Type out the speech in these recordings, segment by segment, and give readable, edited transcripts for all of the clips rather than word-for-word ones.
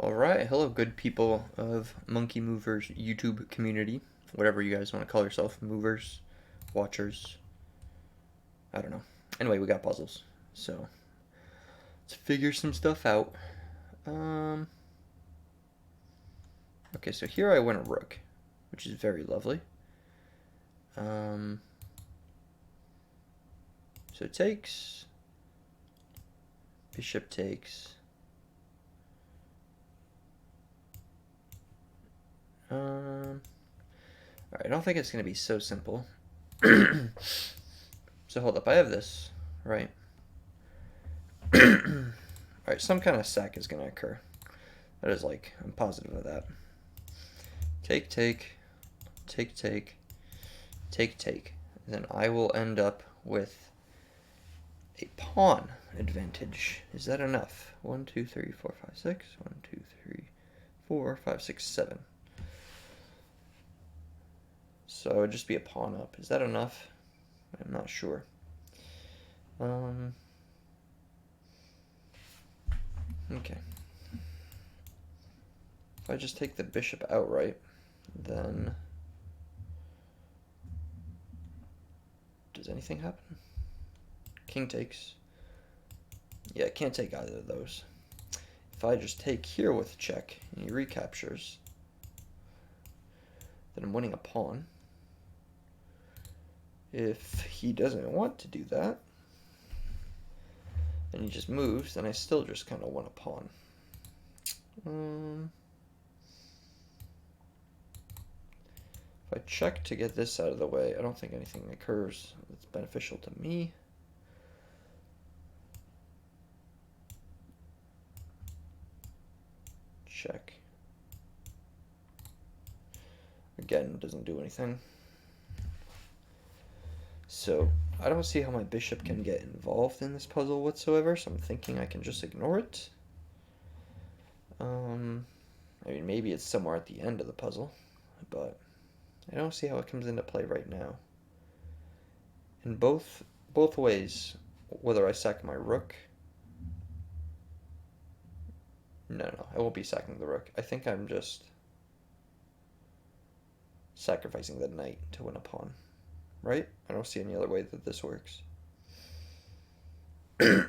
Alright, hello good people of Monkey Movers YouTube community. Whatever you guys want to call yourself. Movers, watchers. I don't know. Anyway, we got puzzles. So, let's figure some stuff out. Okay, so here I win a rook, which is very lovely. So it takes. Bishop takes. Alright, I don't think it's going to be so simple. So hold up, I have this, right? Alright, some kind of sack is going to occur. That is like, I'm positive of that. Take, take, take, take, take, take. Then I will end up with a pawn advantage. Is that enough? 1, 2, 3, 4, 5, 6. 1, 2, 3, 4, 5, 6, 7. So it would just be a pawn up. Is that enough? I'm not sure. Okay. If I just take the bishop outright, then does anything happen? King takes. Yeah, I can't take either of those. If I just take here with check and he recaptures, then I'm winning a pawn. If he doesn't want to do that, and he just moves, then I still just kind of won a pawn. If I check to get this out of the way, I don't think anything occurs that's beneficial to me. Check. Again, doesn't do anything. So I don't see how my bishop can get involved in this puzzle whatsoever, so I'm thinking I can just ignore it. I mean, maybe it's somewhere at the end of the puzzle, but I don't see how it comes into play right now. In both ways, whether I sack my rook... No, I won't be sacking the rook. I think I'm just sacrificing the knight to win a pawn. Right? I don't see any other way that this works. Yeah,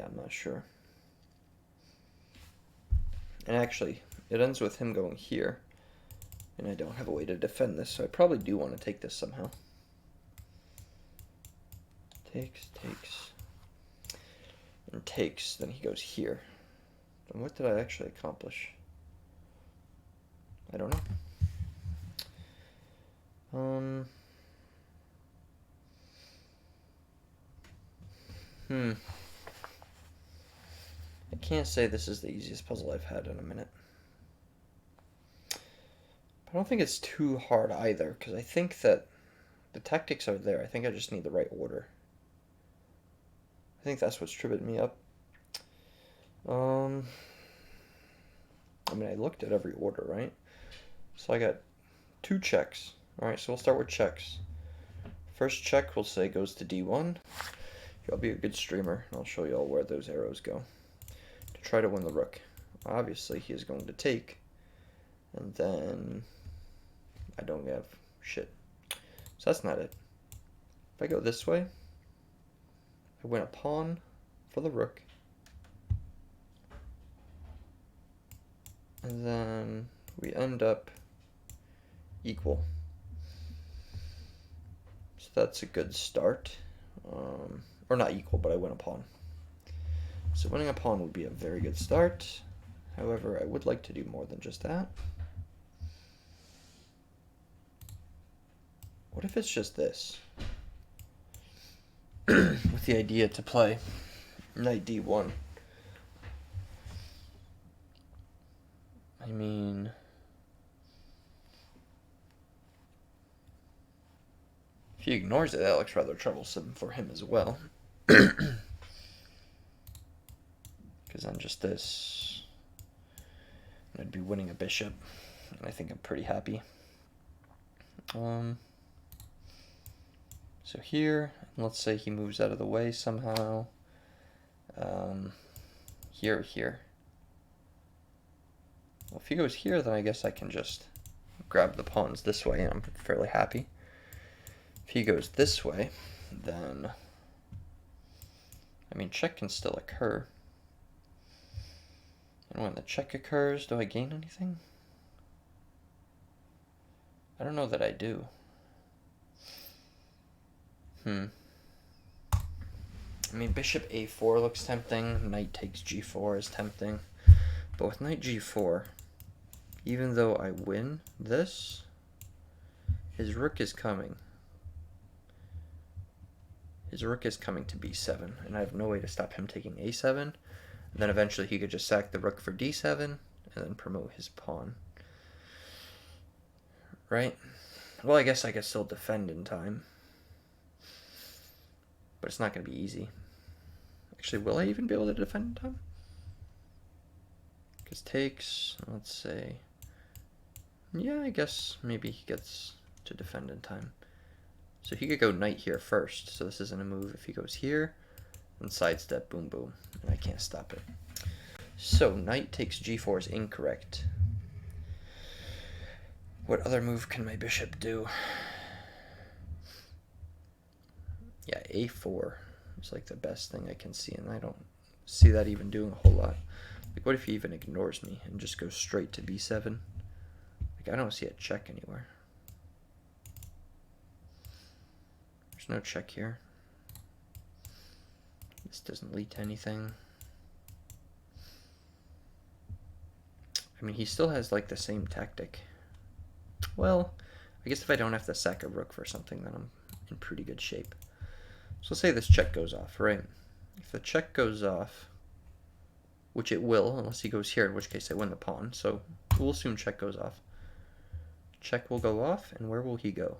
I'm not sure. And actually, it ends with him going here. And I don't have a way to defend this, so I probably do want to take this somehow. Takes, takes. And takes, then he goes here. And what did I actually accomplish? I don't know. I can't say this is the easiest puzzle I've had in a minute. But I don't think it's too hard either, because I think that the tactics are there. I think I just need the right order. I think that's what's tripping me up. I mean, I looked at every order, right? So I got 2 checks. Alright, so we'll start with checks. First check, we'll say, goes to D1. I'll be a good streamer, and I'll show you all where those arrows go to try to win the rook. Obviously, he is going to take, and then I don't have shit. So that's not it. If I go this way, I win a pawn for the rook. And then we end up equal. So that's a good start. Or not equal, but I win a pawn. So winning a pawn would be a very good start. However, I would like to do more than just that. What if it's just this? With the idea to play knight d1. I mean... if he ignores it, that looks rather troublesome for him as well. Because on just this, I'd be winning a bishop, and I think I'm pretty happy. So here, let's say he moves out of the way somehow. Here. Well, if he goes here, then I guess I can just grab the pawns this way, and I'm fairly happy. If he goes this way, then, I mean, check can still occur. And when the check occurs, do I gain anything? I don't know that I do. I mean, bishop a4 looks tempting. Knight takes g4 is tempting. But with knight g4, even though I win this, his rook is coming. His rook is coming to b7, and I have no way to stop him taking a7. And then eventually he could just sack the rook for d7, and then promote his pawn. Right? Well, I guess I could still defend in time. But it's not going to be easy. Actually, will I even be able to defend in time? Because takes, let's say, yeah, I guess maybe he gets to defend in time. So he could go knight here first. So this isn't a move. If he goes here, then sidestep, boom, boom. And I can't stop it. So knight takes g4 is incorrect. What other move can my bishop do? Yeah, a4 is like the best thing I can see, and I don't see that even doing a whole lot. Like, what if he even ignores me and just goes straight to b7? Like, I don't see a check anywhere. There's no check here. This doesn't lead to anything. I mean, he still has, like, the same tactic. Well, I guess if I don't have to sack a rook for something, then I'm in pretty good shape. So let's say this check goes off, right? If the check goes off, which it will, unless he goes here, in which case I win the pawn. So we'll assume check goes off. Check will go off, and where will he go?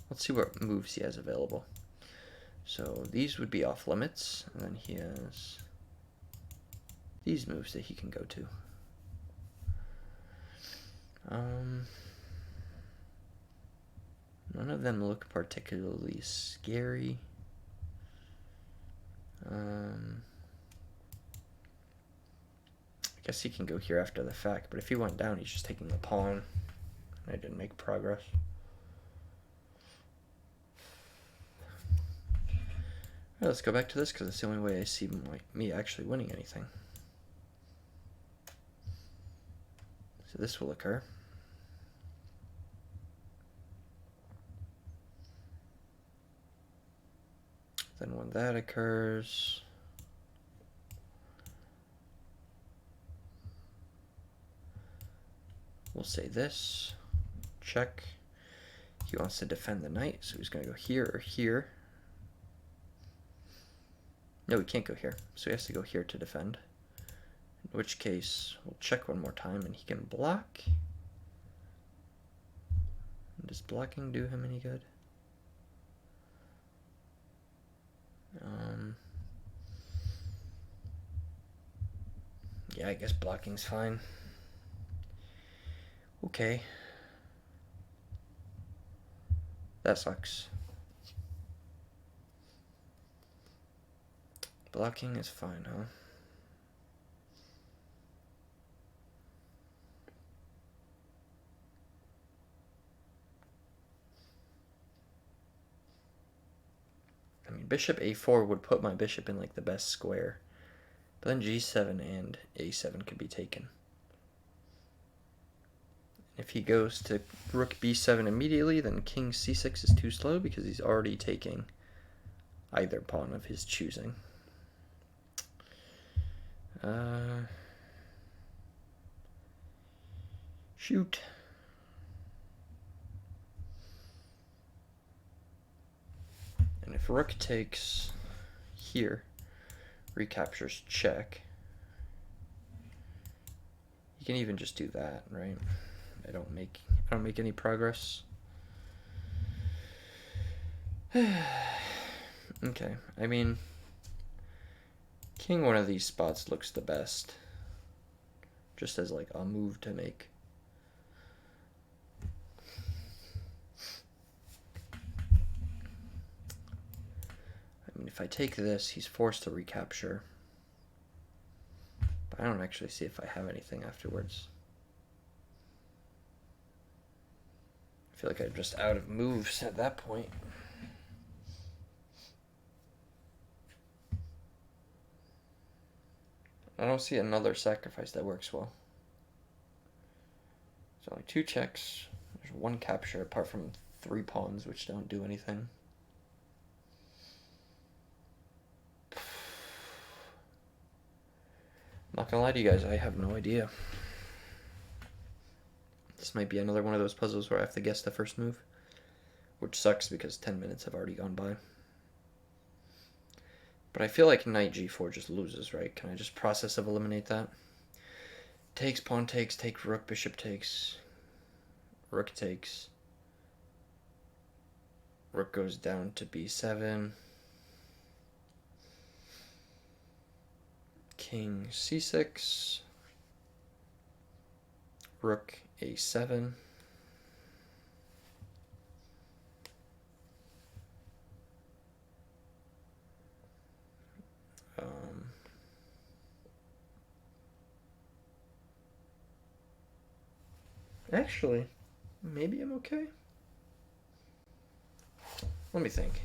Let's see what moves he has available. So these would be off limits, and then he has these moves that he can go to. None of them look particularly scary. I guess he can go here after the fact, but if he went down, he's just taking the pawn. I didn't make progress. Alright, let's go back to this, because it's the only way I see me actually winning anything. So this will occur. Then when that occurs, we'll say this, check. He wants to defend the knight, so he's going to go here or here. No, he can't go here, so he has to go here to defend. In which case, we'll check one more time, and he can block. Does blocking do him any good? Yeah, I guess blocking's fine. Okay. That sucks. Blocking is fine, huh? I mean, bishop a4 would put my bishop in like the best square. But then g7 and a7 could be taken. If he goes to rook b7 immediately, then king c6 is too slow because he's already taking either pawn of his choosing. Shoot. And if rook takes here, recaptures check, you can even just do that, right? I don't make any progress. Okay, I mean, king one of these spots looks the best, just as like a move to make. if I take this, he's forced to recapture. But I don't actually see if I have anything afterwards. I feel like I'm just out of moves at that point. I don't see another sacrifice that works well. There's only 2 checks. There's 1 capture apart from 3 pawns, which don't do anything. I'm not gonna lie to you guys, I have no idea. This might be another one of those puzzles where I have to guess the first move, which sucks because 10 minutes have already gone by. But I feel like knight g4 just loses, right? Can I just process of eliminate that? Takes, pawn takes, take rook, bishop takes, rook takes. Rook goes down to b7. King c6. Rook a7. Actually, maybe I'm okay. Let me think.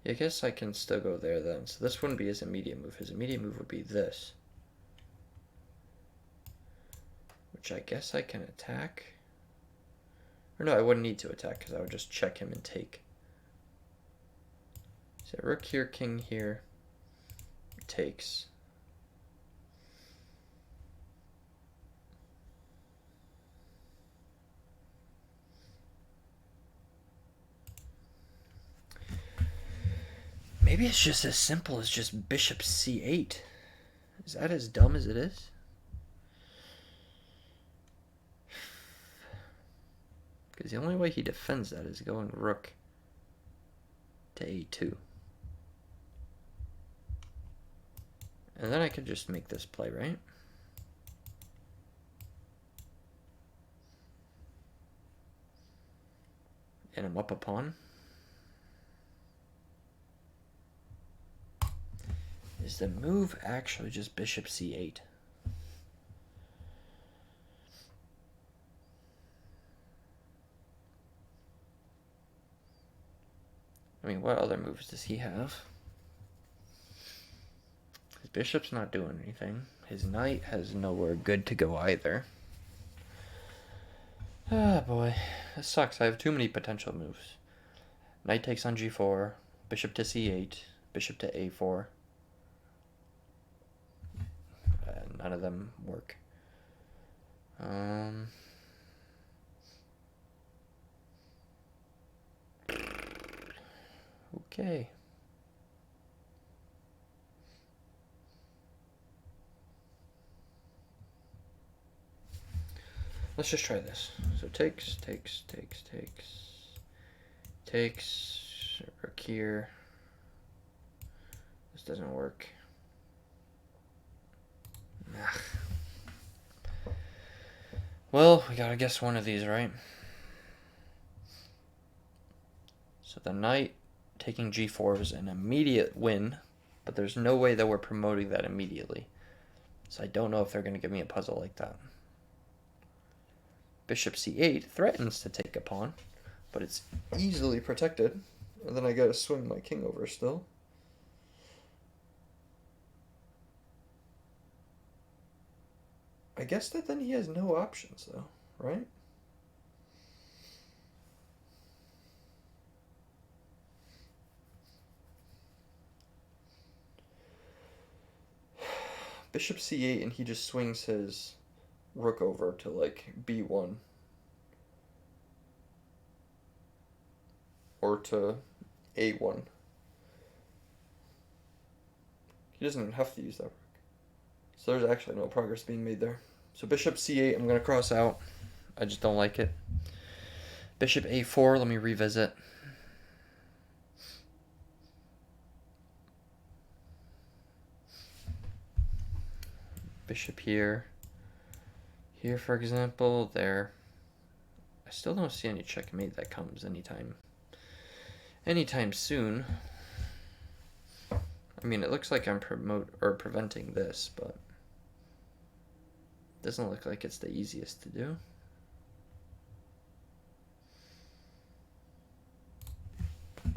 I guess I can still go there then. So this wouldn't be his immediate move. His immediate move would be this. Which I guess I can attack. Or no, I wouldn't need to attack because I would just check him and take. So rook here, king here. Takes. Maybe it's just as simple as just bishop c8. Is that as dumb as it is? Because the only way he defends that is going rook to a2. And then I could just make this play, right? And I'm up a pawn. Is the move actually just bishop c8? I mean, what other moves does he have? His bishop's not doing anything. His knight has nowhere good to go either. Ah, boy. This sucks. I have too many potential moves. Knight takes on g4, bishop to c8, bishop to a4. None of them work. Okay. Let's just try this. So takes, rook here. This doesn't work. Well, we gotta guess one of these, right? So the knight taking g4 is an immediate win, but there's no way that we're promoting that immediately. So I don't know if they're gonna give me a puzzle like that. Bishop c8 threatens to take a pawn, but it's easily protected. And then I gotta swing my king over still. I guess that then he has no options though, right? Bishop c8 and he just swings his rook over to like b1. Or to a1. He doesn't even have to use that rook. So there's actually no progress being made there. So bishop c8, I'm going to cross out. I just don't like it. Bishop a4, let me revisit. bishop here. Here, for example, there. I still don't see any checkmate that comes anytime soon. I mean, it looks like I'm preventing this, but it doesn't look like it's the easiest to do.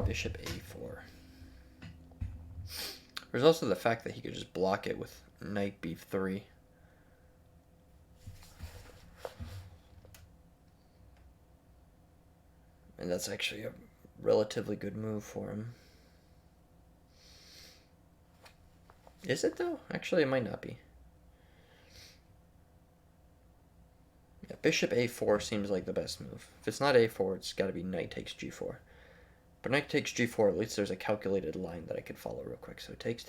Bishop a4. There's also the fact that he could just block it with knight b3. And that's actually a relatively good move for him. Is it though? Actually, it might not be. Yeah, bishop a4 seems like the best move. If it's not a4, it's got to be knight takes g4. But knight takes g4, at least there's a calculated line that I could follow real quick. So takes.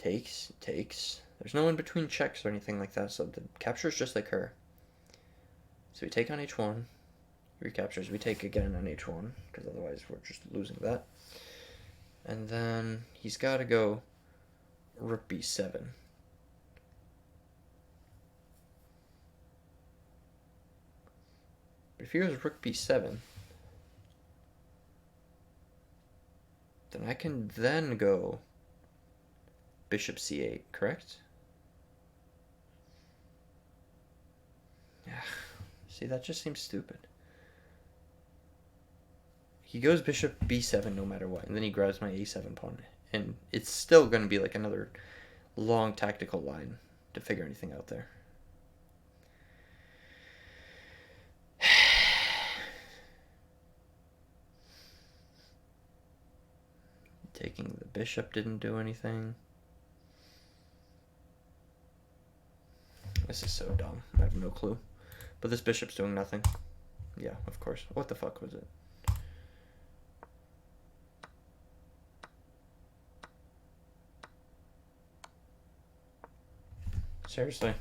There's no in between checks or anything like that, so the captures just occur. So we take on h1. He recaptures. We take again on h1, because otherwise we're just losing that. And then he's got to go rook b7. But if he goes rook b7, then I can then go bishop c8, correct? Yeah. See, that just seems stupid. He goes bishop b7 no matter what, and then he grabs my a7 pawn. And it's still going to be like another long tactical line to figure anything out there. Taking the bishop didn't do anything. This is so dumb. I have no clue. But this bishop's doing nothing. Yeah, of course. What the fuck was it? Seriously?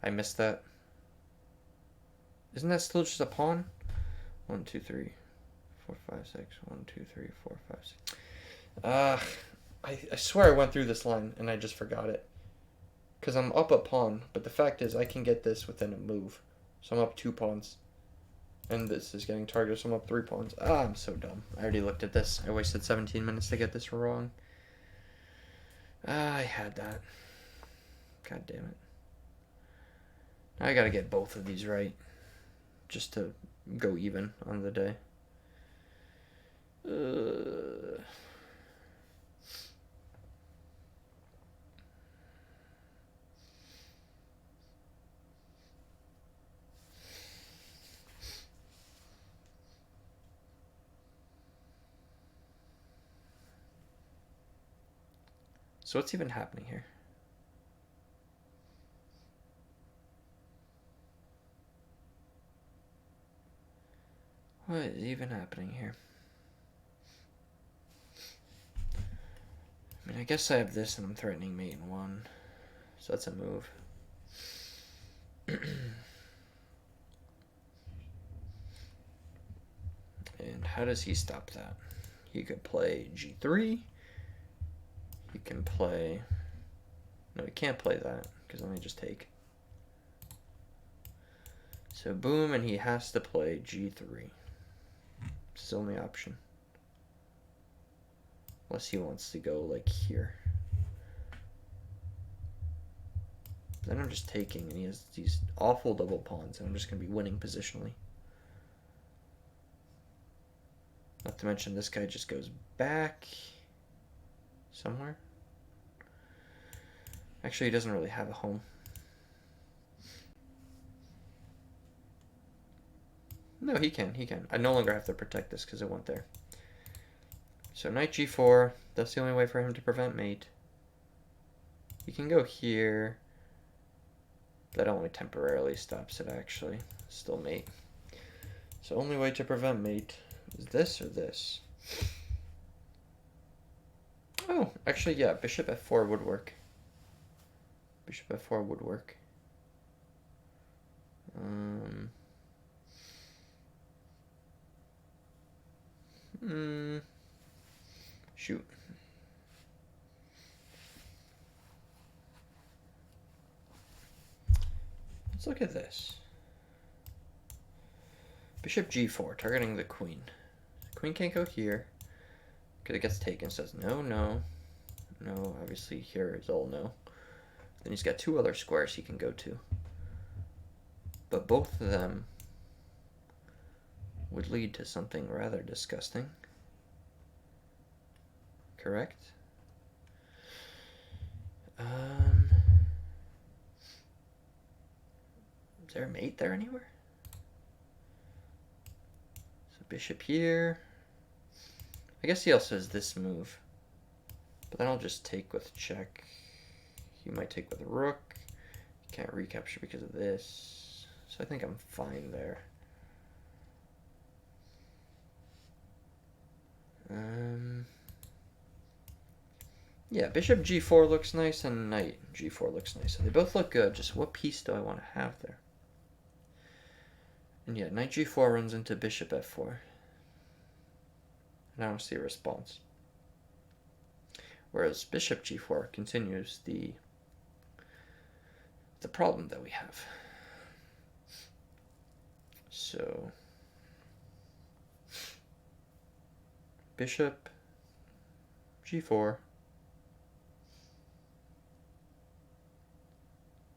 I missed that. Isn't that still just a pawn? 1, 2, 3, 4, 5, 6. 1, 2, 3, 4, 5, 6. I swear I went through this line and I just forgot it. Because I'm up a pawn, but the fact is I can get this within a move. So I'm up 2 pawns. And this is getting targeted, so I'm up 3 pawns. I'm so dumb. I already looked at this. I wasted 17 minutes to get this wrong. I had that. God damn it. Now I gotta get both of these right. Just to go even on the day. So what's even happening here? What is even happening here? I mean, I guess I have this and I'm threatening mate in 1. So that's a move. And how does he stop that? He could play g3. He can play... No, he can't play that, because let me just take. So boom, and he has to play g3. It's his only option. Unless he wants to go, like, here. Then I'm just taking, and he has these awful double pawns, and I'm just going to be winning positionally. Not to mention, this guy just goes back somewhere. Actually, he doesn't really have a home. No, he can. I no longer have to protect this because it went there. So knight g4, that's the only way for him to prevent mate. He can go here. That only temporarily stops it, actually. Still mate. So only way to prevent mate is this or this. Oh, actually, yeah, bishop f4 would work. Bishop f4 would work. Shoot. Let's look at this. Bishop g4, targeting the queen. Queen can't go here, because it gets taken. Says no, no, no. Obviously here is all no. Then he's got two other squares he can go to. But both of them would lead to something rather disgusting. Correct? Is there a mate there anywhere? So bishop here. I guess he also has this move. But then I'll just take with check. He might take with rook. Can't recapture because of this. So I think I'm fine there. Yeah, bishop g4 looks nice and knight g4 looks nice. So they both look good. Just what piece do I want to have there? And yeah, knight g4 runs into bishop f4. And I don't see a response. Whereas bishop g4 continues the problem that we have. So bishop g4,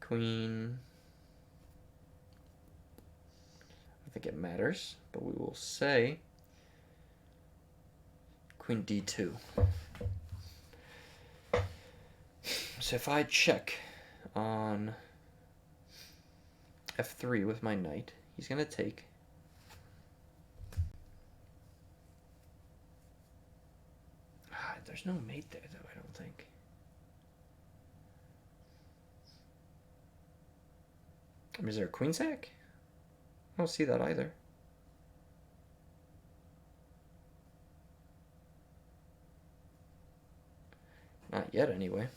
queen. I think it matters, but we will say queen d2. So if I check on f3 with my knight, he's going to take. There's no mate there, though, I don't think. I mean, is there a queen sack? I don't see that either. Not yet, anyway.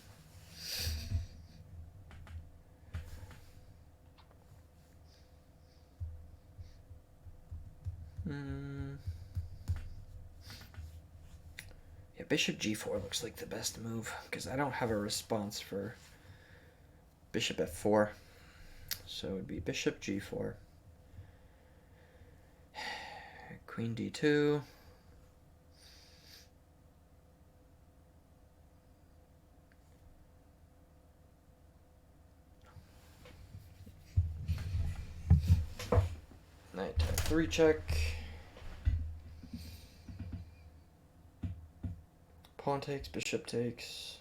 Yeah, bishop g4 looks like the best move, because I don't have a response for bishop f4. So it would be bishop g4. Queen d2. Knight f3 check. Pawn takes, bishop takes.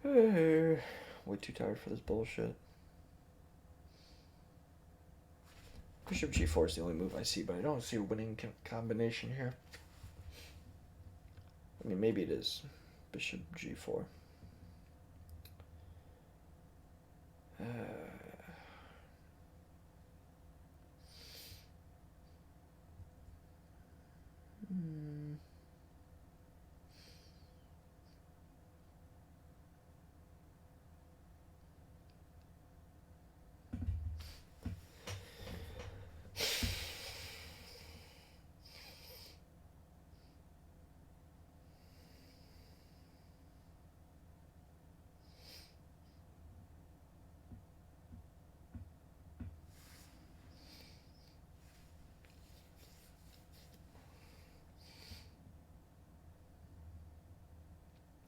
Way too tired for this bullshit. Bishop g4 is the only move I see, but I don't see a winning combination here. I mean, maybe it is bishop g4.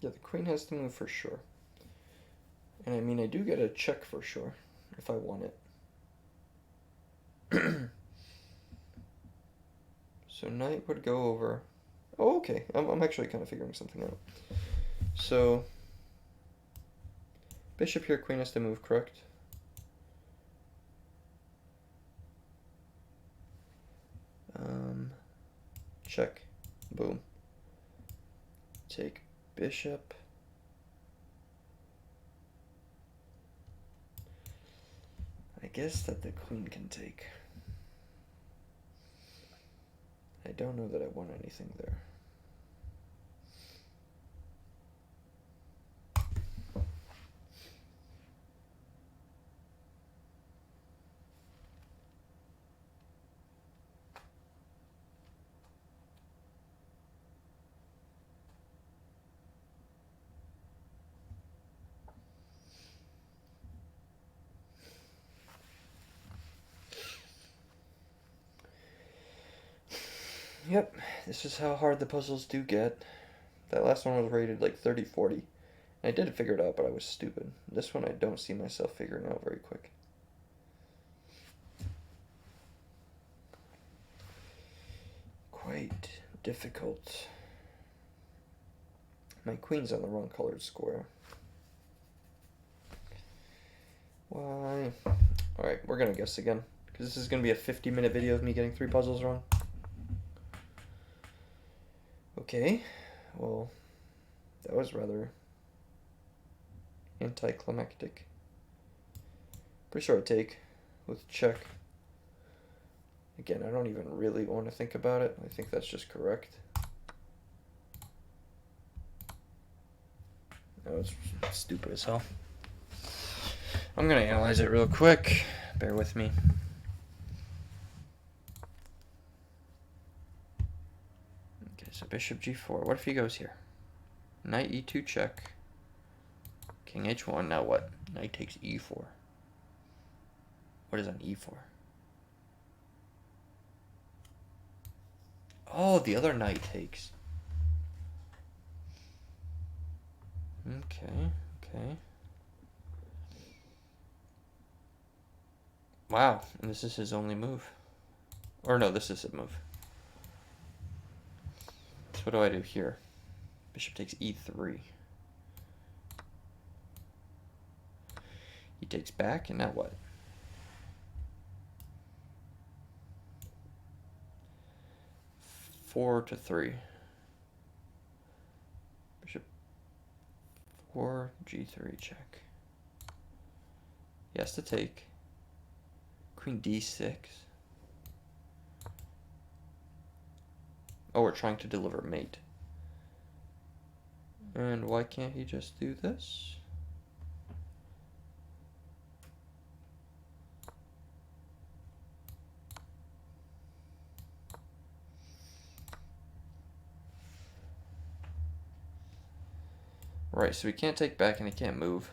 Yeah, the queen has to move for sure. And I mean, I do get a check for sure, if I want it. So knight would go over. Oh, okay. I'm actually kind of figuring something out. So bishop here, queen has to move, correct? Check. Boom. Take bishop. I guess that the queen can take. I don't know that I want anything there. Yep, this is how hard the puzzles do get. That last one was rated like 30, 40. I did figure it out, but I was stupid. This one I don't see myself figuring out very quick. Quite difficult. My queen's on the wrong colored square. Why? Alright, we're gonna guess again. Because this is gonna be a 50-minute video of me getting 3 puzzles wrong. Okay, well, that was rather anticlimactic. Pretty sure I take with check. Again, I don't even really want to think about it. I think that's just correct. That was stupid as hell. I'm going to analyze it real quick. Bear with me. Okay, so bishop g4. What if he goes here? Knight e2 check. King h1. Now what? Knight takes e4. What is on e4? Oh, the other knight takes. Okay, okay. Wow, and this is his only move. Or no, this is a move. So what do I do here? Bishop takes e3. He takes back, and now what? Four to 3. Bishop 4, g3 check. He has to take. Queen d6. Oh, we're trying to deliver mate. And why can't he just do this? Right, so he can't take back and he can't move.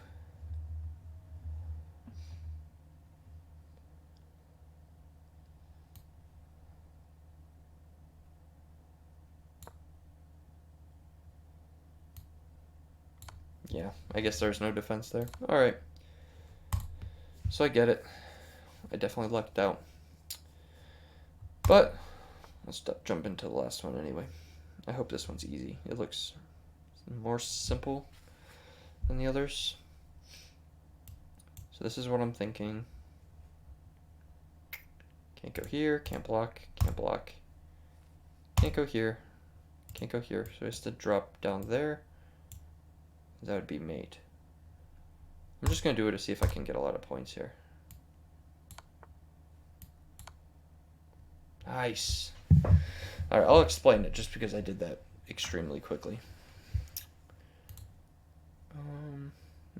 Yeah, I guess there's no defense there. Alright. So I get it. I definitely lucked out. But let's jump into the last one anyway. I hope this one's easy. It looks more simple than the others. So this is what I'm thinking. Can't go here, can't block, can't block. Can't go here, can't go here. So he has to drop down there. That would be mate. I'm just going to do it to see if I can get a lot of points here. Nice. Alright, I'll explain it just because I did that extremely quickly.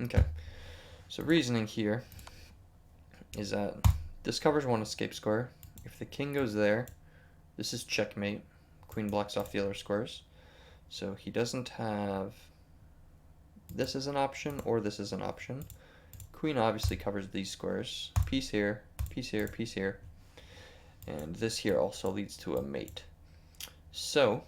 Okay. So reasoning here is that this covers one escape square. If the king goes there, this is checkmate. Queen blocks off the other squares. So he doesn't have this as an option or this as an option. Queen obviously covers these squares. Piece here, piece here, piece here. And this here also leads to a mate. So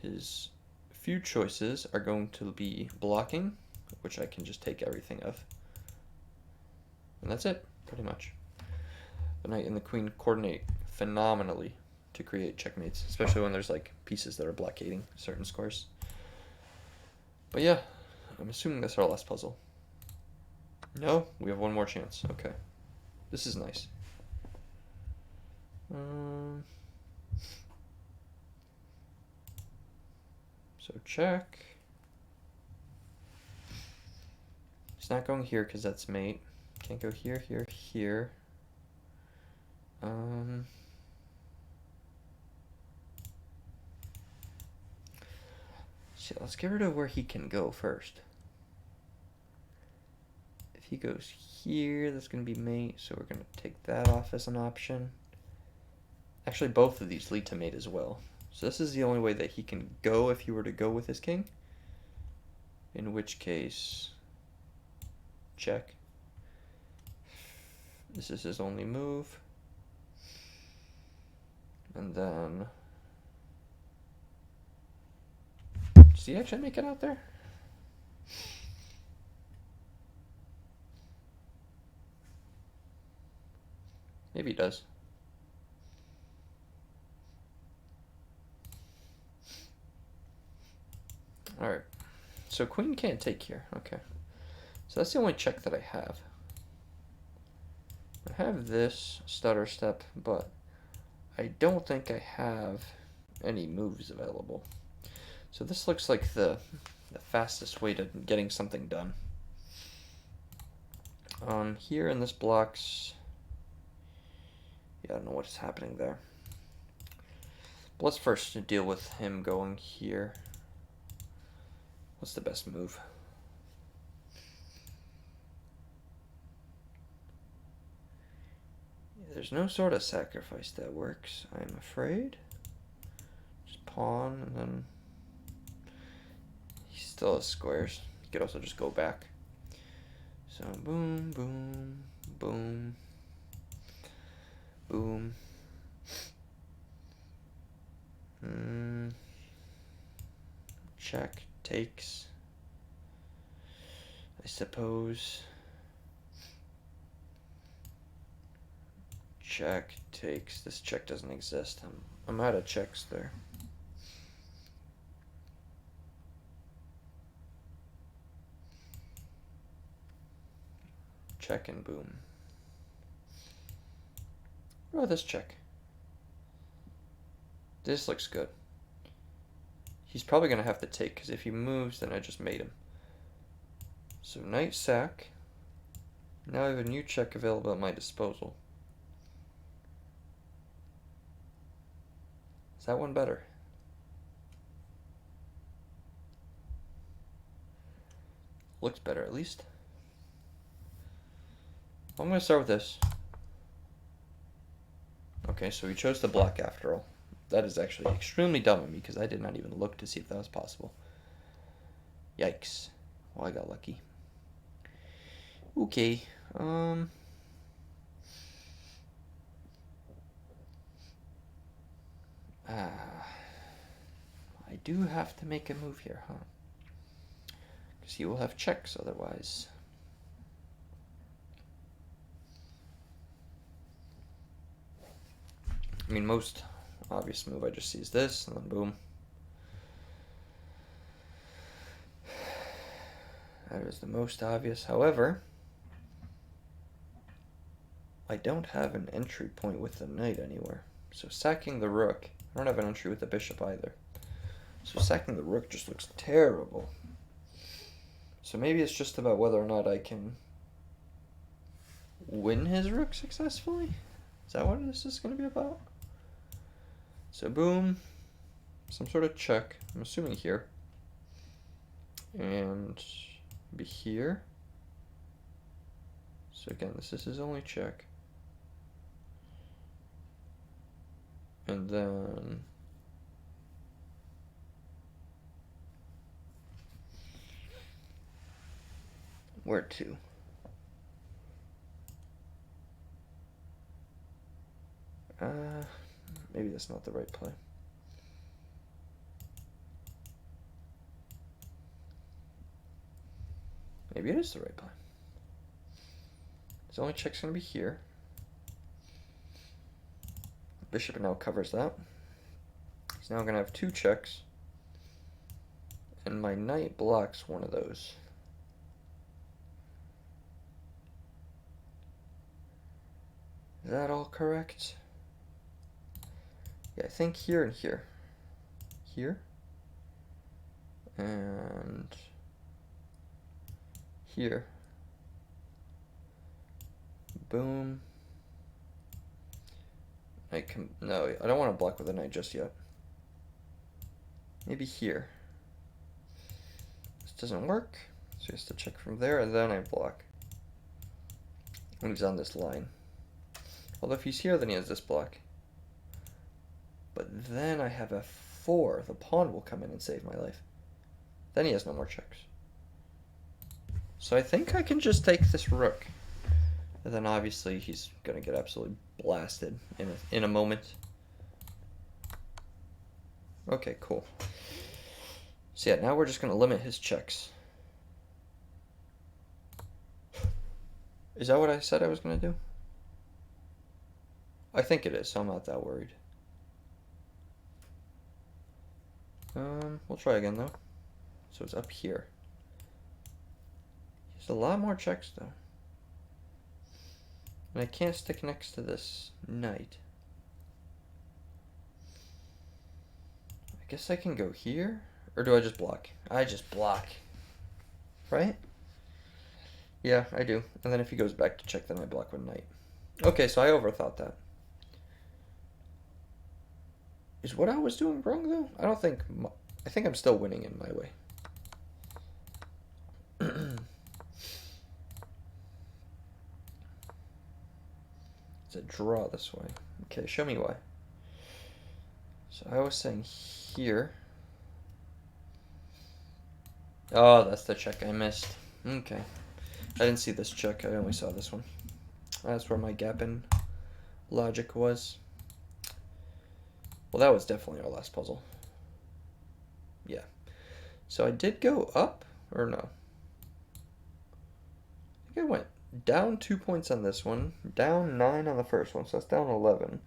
his few choices are going to be blocking, which I can just take everything of. And that's it, pretty much. The knight and the queen coordinate phenomenally to create checkmates, especially when there's like pieces that are blockading certain squares. But yeah, I'm assuming that's our last puzzle. No, we have one more chance. Okay. This is nice. So check. It's not going here because that's mate. Can't go here, here, here. So let's get rid of where he can go first. If he goes here, that's going to be mate, so we're going to take that off as an option. Actually, both of these lead to mate as well. So this is the only way that he can go if he were to go with his king. In which case, check. This is his only move. And then Does he actually make it out there? Maybe he does. Alright. So queen can't take here. Okay. So that's the only check that I have. I have this stutter step, but I don't think I have any moves available. So this looks like the fastest way to getting something done. Here in this blocks, yeah, I don't know what's happening there. But let's first deal with him going here. What's the best move? There's no sort of sacrifice that works, I'm afraid. Just pawn, and then he still has squares. He could also just go back. So boom, boom, boom, boom. Check, takes, I suppose. Check, takes. This check doesn't exist. I'm out of checks there. Check and boom. Oh, this check. This looks good. He's probably going to have to take, because if he moves, then I just mate him. So knight sack. Now I have a new check available at my disposal. Is that one better? Looks better, at least. I'm going to start with this. Okay, so he chose to block after all. That is actually extremely dumb of me, because I did not even look to see if that was possible. Yikes. Well, I got lucky. Okay. I do have to make a move here, huh? Because he will have checks otherwise. I mean, most obvious move I just see is this, and then boom. That is the most obvious. However, I don't have an entry point with the knight anywhere. So sacking the rook, I don't have an entry with the bishop either. So sacking the rook just looks terrible. So maybe it's just about whether or not I can win his rook successfully? Is that what this is going to be about? So boom, some sort of check, I'm assuming here. And be here. So again, this is his only check. And then where to? Maybe that's not the right play. Maybe it is the right play. His only check's going to be here. Bishop now covers that. He's now going to have two checks. And my knight blocks one of those. Is that all correct? Yeah, I think here and here. Here. And here. Boom. No, I don't want to block with a knight just yet. Maybe here. This doesn't work, so he has to check from there, and then I block. When he's on this line. Although if he's here, then he has this block. But then I have f4. The pawn will come in and save my life. Then he has no more checks. So I think I can just take this rook. And then obviously he's going to get absolutely blasted in a moment. Okay, cool. So yeah, now we're just going to limit his checks. Is that what I said I was going to do? I think it is, so I'm not that worried. We'll try again though. So it's up here. There's a lot more checks though. And I can't stick next to this knight. I guess I can go here? Or do I just block? I just block. Right? Yeah, I do. And then if he goes back to check, then I block with knight. Okay, so I overthought that. Is what I was doing wrong though? I don't think... I think I'm still winning in my way. It's a draw this way. Okay, show me why. So I was saying here. Oh, that's the check I missed. Okay. I didn't see this check. I only saw this one. That's where my gap in logic was. Well, that was definitely our last puzzle. Yeah. So I did go up, or no? I think I went down 2 points on this one, down 9 on the first one, so that's down 11.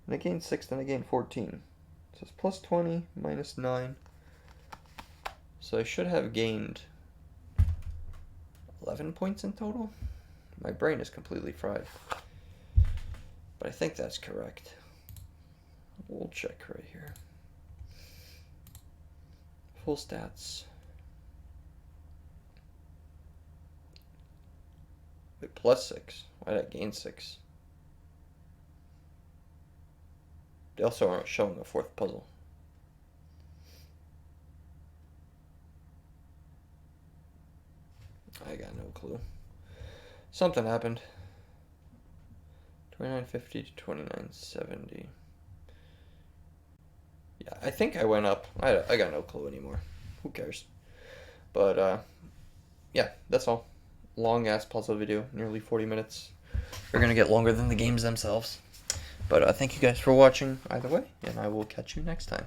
And I gained 6, then I gained 14. So it's plus 20, minus 9. So I should have gained 11 points in total? My brain is completely fried. But I think that's correct. We'll check right here. Full stats. Wait, plus 6. Why did I gain 6? They also aren't showing a fourth puzzle. I got no clue. Something happened. 2950 to 2970. Yeah, I think I went up. I got no clue anymore. Who cares? But, yeah, that's all. Long-ass puzzle video, nearly 40 minutes. They're going to get longer than the games themselves. But thank you guys for watching either way, and I will catch you next time.